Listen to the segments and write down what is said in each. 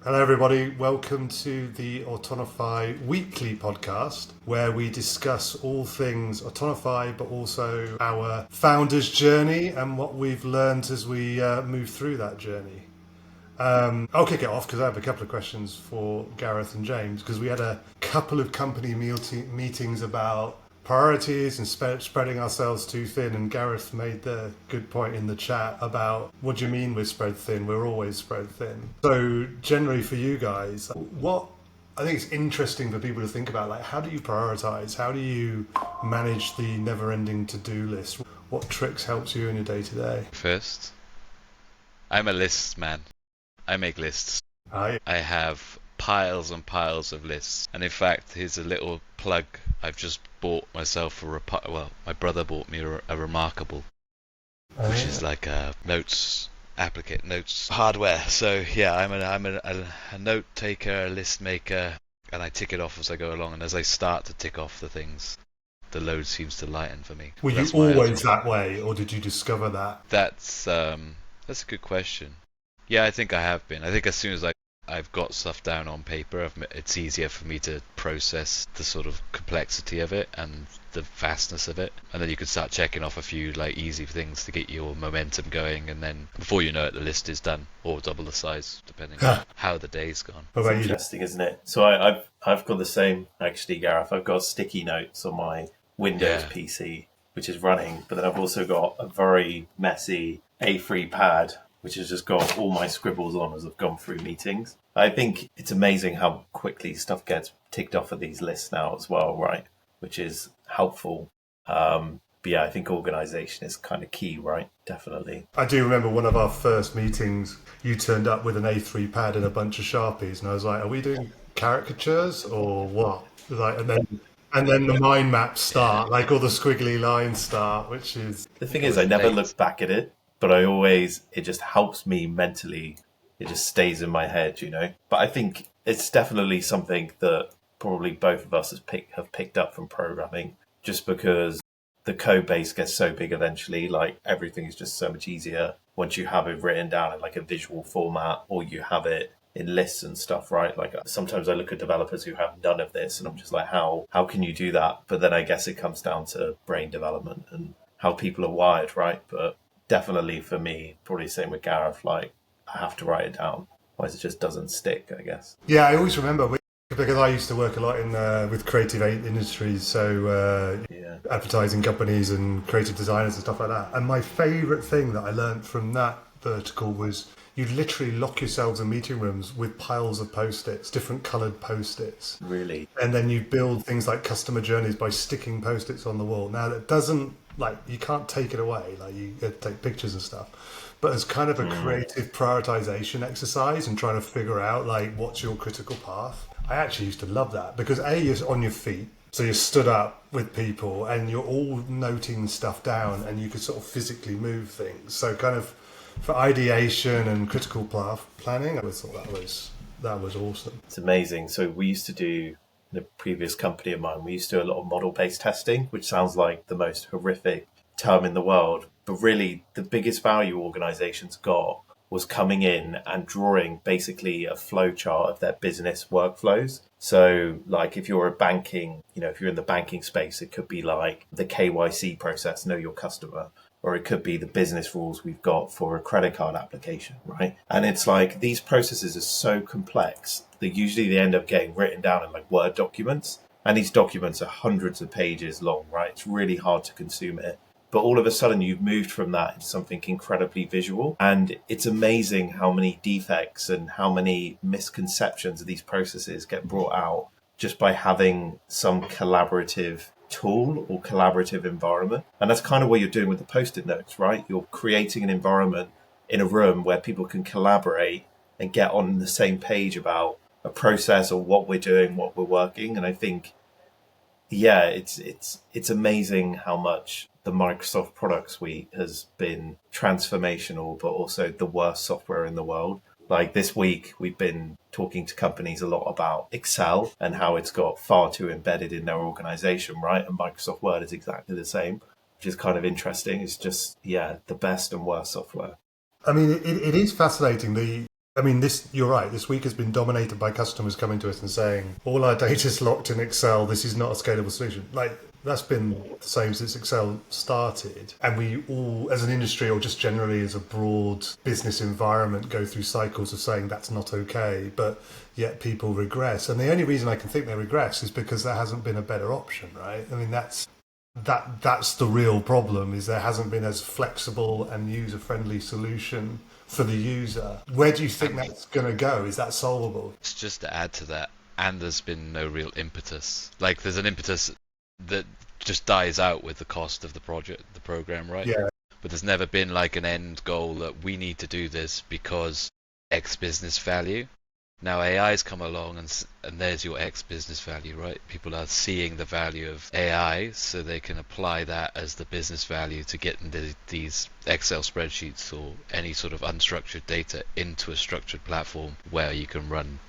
Hello, everybody. Welcome to the Autonify Weekly Podcast, where we discuss all things Autonify, but also our founder's journey and what we've learned as we move through that journey. I'll kick it off because I have a couple of questions for Gareth and James, because we had a couple of company meetings about priorities and spreading ourselves too thin, and Gareth made the good point in the chat about what do you mean we're spread thin? We're always spread thin. So generally for you guys, what I think it's interesting for people to think about, like, how do you prioritize? How do you manage the never-ending to-do list? What tricks helps you in your day-to-day? First, I'm a lists man. I make lists. I have piles and piles of lists. And in fact, here's a little plug. I've just bought myself my brother bought me a Remarkable, which is like a notes hardware. So yeah, I'm a note taker, a list maker, and I tick it off as I go along. And as I start to tick off the things, the load seems to lighten for me. Were you always that way, or did you discover that? That's a good question. Yeah, I think I have been. I think as soon as I've got stuff down on paper, it's easier for me to process the sort of complexity of it and the vastness of it. And then you can start checking off a few easy things to get your momentum going, and then before you know it, the list is done, or double the size, depending on how the day's gone. It's interesting, isn't it? So I've got the same, actually, Gareth. I've got sticky notes on my Windows PC, which is running, but then I've also got a very messy A3 pad, which has just got all my scribbles on as I've gone through meetings. I think it's amazing how quickly stuff gets ticked off of these lists now as well, right? Which is helpful. But yeah, I think organisation is kind of key, right? Definitely. I do remember one of our first meetings, you turned up with an A3 pad and a bunch of Sharpies, and I was like, are we doing caricatures or what? And then the mind maps start, like all the squiggly lines start, which is... The thing is, I never look back at it, but it just helps me mentally. It just stays in my head, you know? But I think it's definitely something that probably both of us have picked up from programming, just because the code base gets so big eventually, like everything is just so much easier once you have it written down in like a visual format, or you have it in lists and stuff, right? Like sometimes I look at developers who have none of this and I'm just like, how can you do that? But then I guess it comes down to brain development and how people are wired, right? But definitely for me, probably same with Gareth, like I have to write it down, otherwise it just doesn't stick, I guess. Yeah, I always remember, because I used to work a lot with creative industries, so advertising companies and creative designers and stuff like that. And my favourite thing that I learned from that vertical was you'd literally lock yourselves in meeting rooms with piles of Post-its, different coloured Post-its. Really? And then you build things like customer journeys by sticking Post-its on the wall. Now, that doesn't, you can't take it away, you get to take pictures and stuff. But as kind of a creative prioritization exercise and trying to figure out, what's your critical path. I actually used to love that because you're on your feet. So you're stood up with people and you're all noting stuff down and you could sort of physically move things. So kind of for ideation and critical path planning, I always thought that was awesome. It's amazing. So we used to do, in a previous company of mine, we used to do a lot of model-based testing, which sounds like the most horrific term in the world. But really, the biggest value organizations got was coming in and drawing basically a flow chart of their business workflows. So if you're if you're in the banking space, it could be like the KYC process, know your customer, or it could be the business rules we've got for a credit card application, right? And it's like these processes are so complex that usually they end up getting written down in Word documents. And these documents are hundreds of pages long, right? It's really hard to consume it. But all of a sudden you've moved from that into something incredibly visual. And it's amazing how many defects and how many misconceptions of these processes get brought out just by having some collaborative tool or collaborative environment. And that's kind of what you're doing with the Post-it notes, right? You're creating an environment in a room where people can collaborate and get on the same page about a process or what we're doing, what we're working. And I think, it's amazing how much the Microsoft product suite has been transformational, but also the worst software in the world. This week, we've been talking to companies a lot about Excel and how it's got far too embedded in their organization, right? And Microsoft Word is exactly the same, which is kind of interesting. It's just, the best and worst software. I mean, it is fascinating. I mean, you're right. This week has been dominated by customers coming to us and saying, all our data's locked in Excel. This is not a scalable solution. Like, that's been the same since Excel started. And we all, as an industry or just generally as a broad business environment, go through cycles of saying that's not okay, but yet people regress. And the only reason I can think they regress is because there hasn't been a better option, right? I mean, that's the real problem, is there hasn't been as flexible and user-friendly solution for the user. Where do you think that's going to go? Is that solvable? It's just to add to that, and there's been no real impetus. Like, there's an impetus that just dies out with the cost of the program, right? Yeah. But there's never been like an end goal that we need to do this because X business value. Now AI's come along and there's your X business value, right? People are seeing the value of AI, so they can apply that as the business value to get into these Excel spreadsheets or any sort of unstructured data into a structured platform where you can run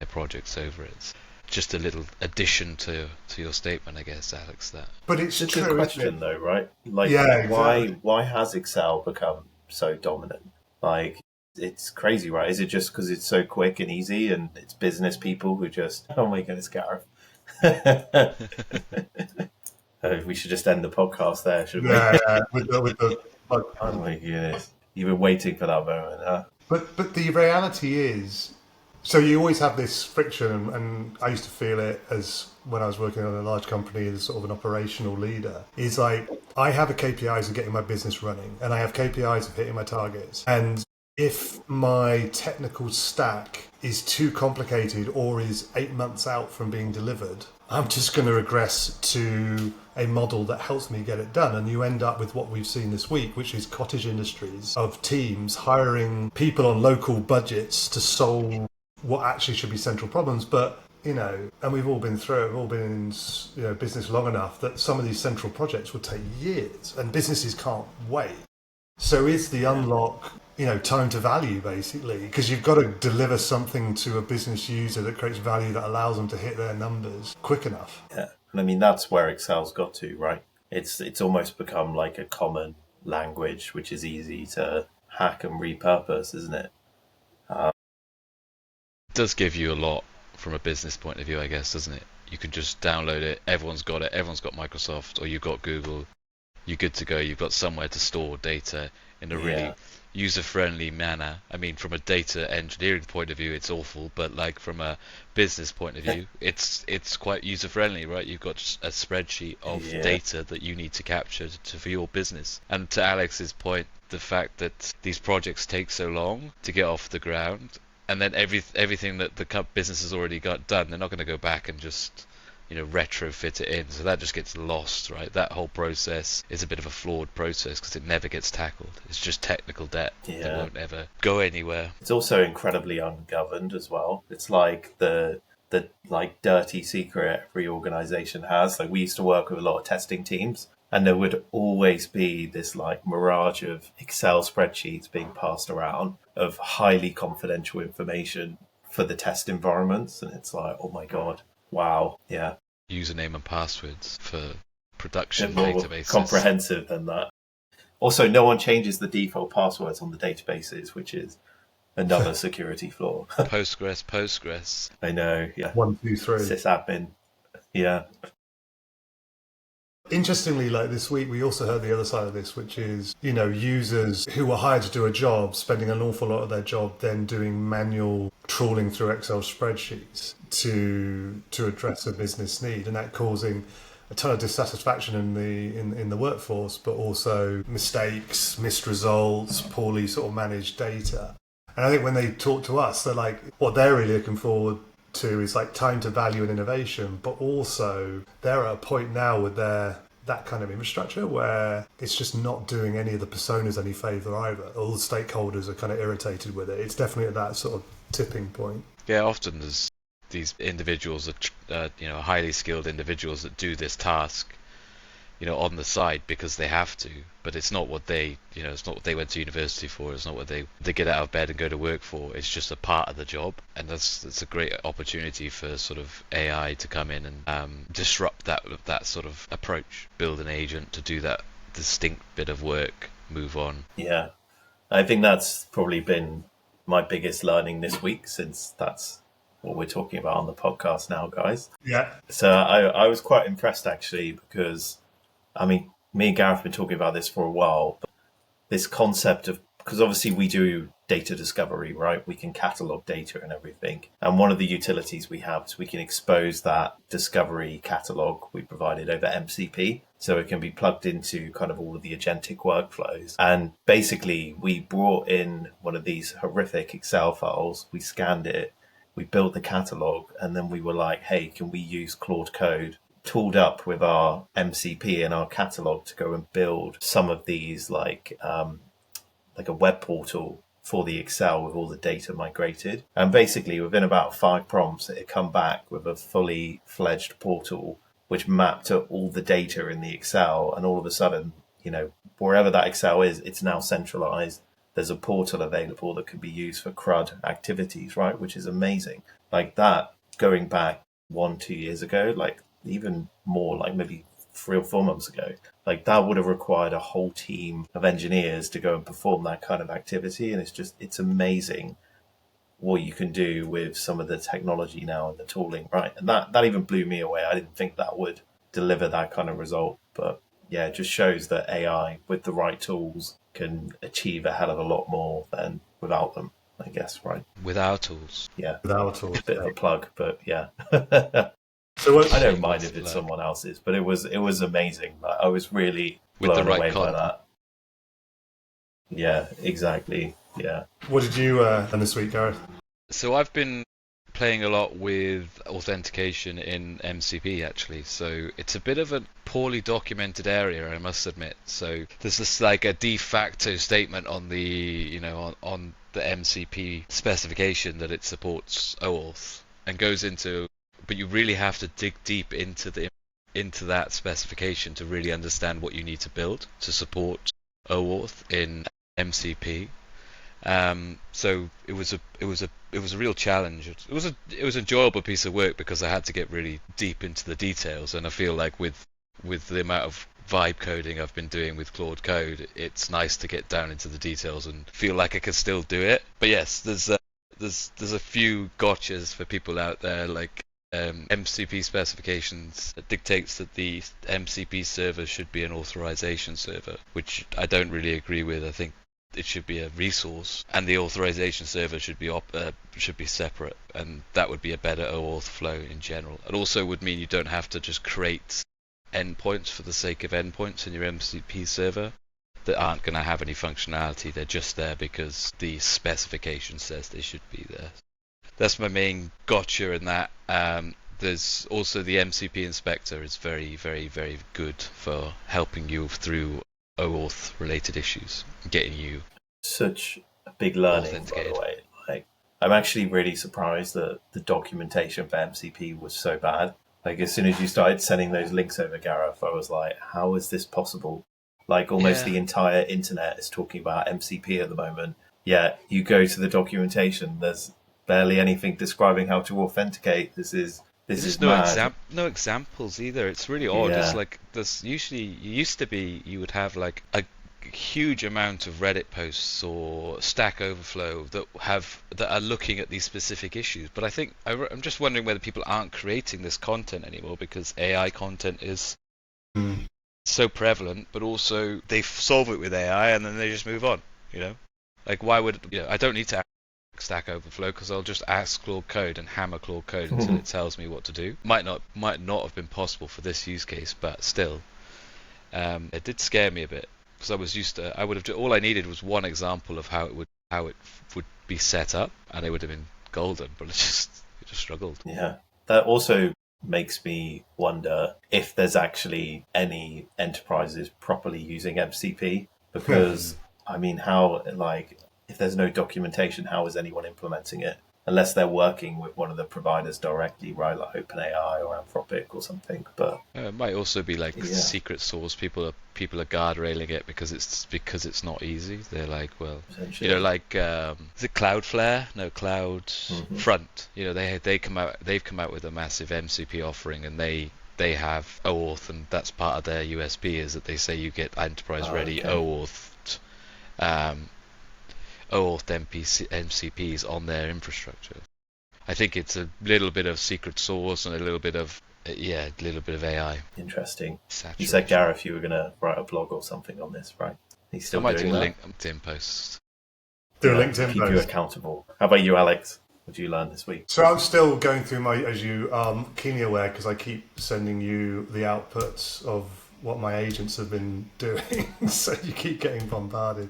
projects over it. Just a little addition to your statement, I guess, Alex. That. But it's a good question, though, right? Like, why has Excel become so dominant? Like, it's crazy, right? Is it just because it's so quick and easy, and it's business people who just, oh my goodness, Gareth. We should just end the podcast there, shouldn't we? Yeah, with the oh my goodness, you've been waiting for that moment, huh? But the reality is, so you always have this friction, and I used to feel it as when I was working on a large company as sort of an operational leader, is like, I have a KPIs of getting my business running, and I have KPIs of hitting my targets. And if my technical stack is too complicated or is 8 months out from being delivered, I'm just going to regress to a model that helps me get it done. And you end up with what we've seen this week, which is cottage industries of teams hiring people on local budgets to solve what actually should be central problems. But, you know, and we've all been through it, we've all been in, you know, business long enough that some of these central projects would take years and businesses can't wait. So is the unlock, you know, time to value, basically, because you've got to deliver something to a business user that creates value that allows them to hit their numbers quick enough. Yeah, and I mean, that's where Excel's got to, right? It's almost become like a common language, which is easy to hack and repurpose, isn't it? It does give you a lot from a business point of view, I guess, doesn't it? You can just download it, everyone's got it, everyone's got Microsoft, or you've got Google, you're good to go, you've got somewhere to store data in a really user-friendly manner. I mean, from a data engineering point of view, it's awful, but like from a business point of view, it's quite user-friendly, right? You've got a spreadsheet of data that you need to capture for your business. And to Alex's point, the fact that these projects take so long to get off the ground, and then everything that the business has already got done, they're not going to go back and just, you know, retrofit it in. So that just gets lost, right? That whole process is a bit of a flawed process because it never gets tackled. It's just technical debt that won't ever go anywhere. It's also incredibly ungoverned as well. It's like the like dirty secret every organization has. Like, we used to work with a lot of testing teams, and there would always be this like mirage of Excel spreadsheets being passed around of highly confidential information for the test environments. And it's like, oh my God, wow. Yeah. Username and passwords for production more databases. Comprehensive than that. Also, no one changes the default passwords on the databases, which is another security flaw. Postgres. I know, yeah. 1, 2, 3. Sysadmin. Yeah. Interestingly, like this week, we also heard the other side of this, which is, you know, users who were hired to do a job, spending an awful lot of their job then doing manual trawling through Excel spreadsheets to address a business need, and that causing a ton of dissatisfaction in the workforce, but also mistakes, missed results, poorly sort of managed data. And I think when they talk to us, they're like, what they're really looking forward to is like time to value and innovation, but also they're at a point now with that kind of infrastructure where it's just not doing any of the personas any favour either. All the stakeholders are kind of irritated with it. It's definitely at that sort of tipping point. Yeah, often there's these individuals that you know, highly skilled individuals that do this task, you know, on the side because they have to, but it's not what they, you know, it's not what they went to university for. It's not what they get out of bed and go to work for. It's just a part of the job, and that's a great opportunity for sort of AI to come in and disrupt that sort of approach. Build an agent to do that distinct bit of work, move on. Yeah, I think that's probably been my biggest learning this week, since that's what we're talking about on the podcast now, guys. Yeah. So I was quite impressed, actually, because, I mean, me and Gareth have been talking about this for a while. But this concept of, because obviously we do data discovery, right? We can catalog data and everything. And one of the utilities we have is we can expose that discovery catalog we provided over MCP. So it can be plugged into kind of all of the agentic workflows. And basically, we brought in one of these horrific Excel files, we scanned it, we built the catalog, and then we were like, hey, can we use Claude Code tooled up with our MCP and our catalog to go and build some of these like a web portal for the Excel with all the data migrated. And basically within about 5 prompts, it had come back with a fully fledged portal which mapped to all the data in the Excel. And all of a sudden, wherever that Excel is, it's now centralized. There's a portal available that can be used for CRUD activities, right? Which is amazing. Like that, going back 1-2 years ago, like even more, like maybe 3 or 4 months ago, like that would have required a whole team of engineers to go and perform that kind of activity. And it's amazing what you can do with some of the technology now and the tooling, right? And that even blew me away. I didn't think that would deliver that kind of result. But yeah, it just shows that AI with the right tools can achieve a hell of a lot more than without them, I guess, right? With our tools. Yeah. With our tools. A bit of a plug, but yeah. So I don't mind if it's someone else's, but it was amazing. Like, I was really blown away by that. Yeah, exactly. Yeah. What did you learn this week, Gareth? So I've been playing a lot with authentication in MCP, actually. So it's a bit of a poorly documented area, I must admit. So there's this like a de facto statement on the on the MCP specification that it supports OAuth and goes into, but you really have to dig deep into that specification to really understand what you need to build to support OAuth in MCP. So it was a real challenge. It was an enjoyable piece of work because I had to get really deep into the details, and I feel like with the amount of vibe coding I've been doing with Claude Code, it's nice to get down into the details and feel like I can still do it. But yes, there's a few gotchas for people out there, like MCP specifications that dictates that the MCP server should be an authorization server, which I don't really agree with. I think it should be a resource, and the authorization server should be separate, and that would be a better OAuth flow in general. It also would mean you don't have to just create endpoints for the sake of endpoints in your MCP server that aren't going to have any functionality. They're just there because the specification says they should be there. That's my main gotcha in that. There's also the MCP inspector is very, very, very good for helping you through OAuth related issues, getting you such a big learning, by the way. Like, I'm actually really surprised that the documentation for MCP was so bad. Like, as soon as you started sending those links over, Gareth, I was like, how is this possible? Like, almost the entire internet is talking about MCP at the moment. Yeah, you go to the documentation, there's barely anything describing how to authenticate. This is no examples either. It's really odd. Yeah. It's like this. Usually, you would have like a huge amount of Reddit posts or Stack Overflow that are looking at these specific issues. But I think I'm just wondering whether people aren't creating this content anymore because AI content is so prevalent. But also they solve it with AI and then they just move on. Like why would I don't need to Stack Overflow because I'll just ask Claude Code and hammer Claude Code until it tells me what to do. Might not have been possible for this use case, but still, it did scare me a bit because I was used to. All I needed was one example of how it would be set up, and it would have been golden. But it just struggled. Yeah, that also makes me wonder if there's actually any enterprises properly using MCP because I mean, how if there's no documentation, how is anyone implementing it? Unless they're working with one of the providers directly, right? Like OpenAI or Anthropic or something. But it might also be like secret source. People are guardrailing it because it's not easy. They're like, well, is it Cloudflare? No, CloudFront. They've come out with a massive MCP offering, and they have OAuth, and that's part of their USP is that they say you get enterprise ready OAuth. old MCPs on their infrastructure. I think it's a little bit of secret sauce and a little bit of AI. Interesting. Saturation. You said, Gareth, you were going to write a blog or something on this, right? He's still I might doing do a that? LinkedIn post. Do a LinkedIn keep post. you accountable. How about you, Alex? What did you learn this week? So I'm still going through my, as you are keenly aware, because I keep sending you the outputs of what my agents have been doing, so you keep getting bombarded.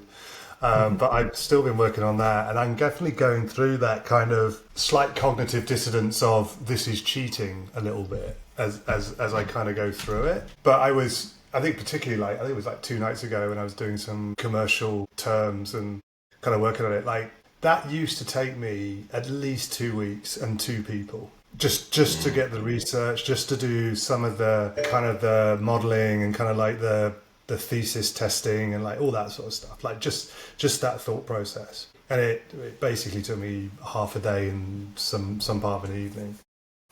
But I've still been working on that, and I'm definitely going through that kind of slight cognitive dissonance of this is cheating a little bit as I kind of go through it. But I think particularly I think it was 2 nights ago when I was doing some commercial terms and kind of working on it, that used to take me at least 2 weeks and 2 people. Just to get the research, just to do some of the kind of the modelling and kind of the thesis testing and all that sort of stuff, just that thought process. And it basically took me half a day and some part of an evening.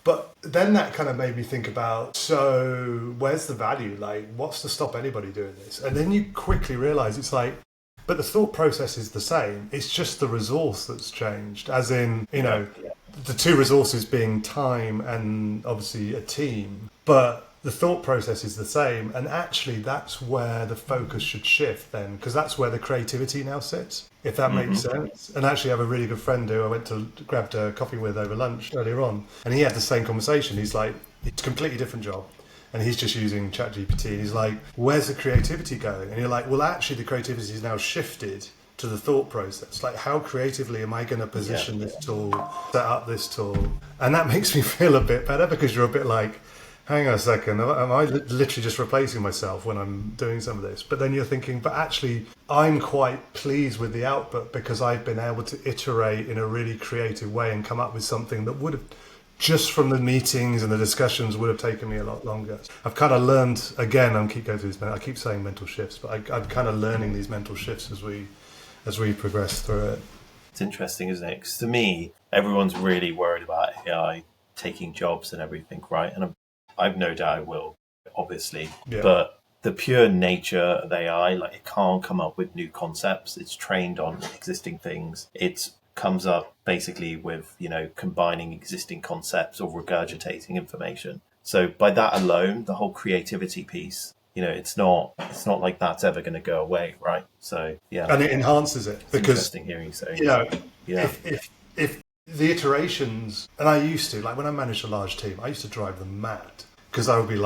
But then that kind of made me think about, so where's the value? What's to stop anybody doing this? And then you quickly realise it's but the thought process is the same. It's just the resource that's changed, as in, the 2 resources being time and obviously a team. But the thought process is the same, and actually that's where the focus should shift then, because that's where the creativity now sits, if that makes sense. And actually I have a really good friend who I went to grabbed a coffee with over lunch earlier on, and he had the same conversation. He's it's a completely different job, and he's just using ChatGPT, and he's like, where's the creativity going? And you're like, well, actually the creativity is now shifted to the thought process. How creatively am I going to position this tool, set up this tool? And that makes me feel a bit better, because you're a bit hang on a second, am I literally just replacing myself when I'm doing some of this? But then you're thinking, but actually I'm quite pleased with the output, because I've been able to iterate in a really creative way and come up with something that would have, just from the meetings and the discussions, would have taken me a lot longer. I've kind of learned, again, I keep going through this, I keep saying mental shifts, but I'm kind of learning these mental shifts as we progress through it. It's interesting, isn't it? Because to me, everyone's really worried about AI taking jobs and everything, right? And I've no doubt it will, obviously. Yeah. But the pure nature of AI, it can't come up with new concepts. It's trained on existing things. It comes up basically with, combining existing concepts or regurgitating information. So by that alone, the whole creativity piece, it's not like that's ever going to go away, right? So, yeah. And it enhances it. It's interesting hearing you say. If the iterations, and I used to, when I managed a large team, I used to drive them mad, because I would be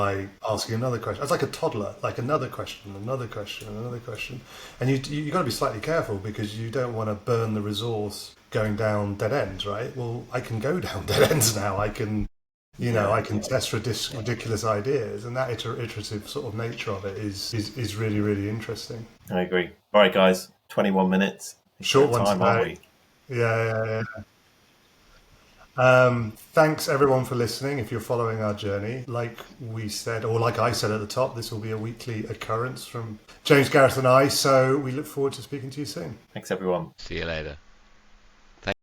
asking another question. I was like a toddler, another question, another question, another question. And you got to be slightly careful, because you don't want to burn the resource going down dead ends, right? Well, I can go down dead ends now. I can, I can test ridiculous ideas, and that iterative sort of nature of it is really, really interesting. I agree. All right, guys, 21 minutes. Short one today. Aren't we? Yeah. Thanks everyone for listening. If you're following our journey, like we said, or like I said at the top, this will be a weekly occurrence from James, Gareth and I, so we look forward to speaking to you soon. Thanks everyone. See you later.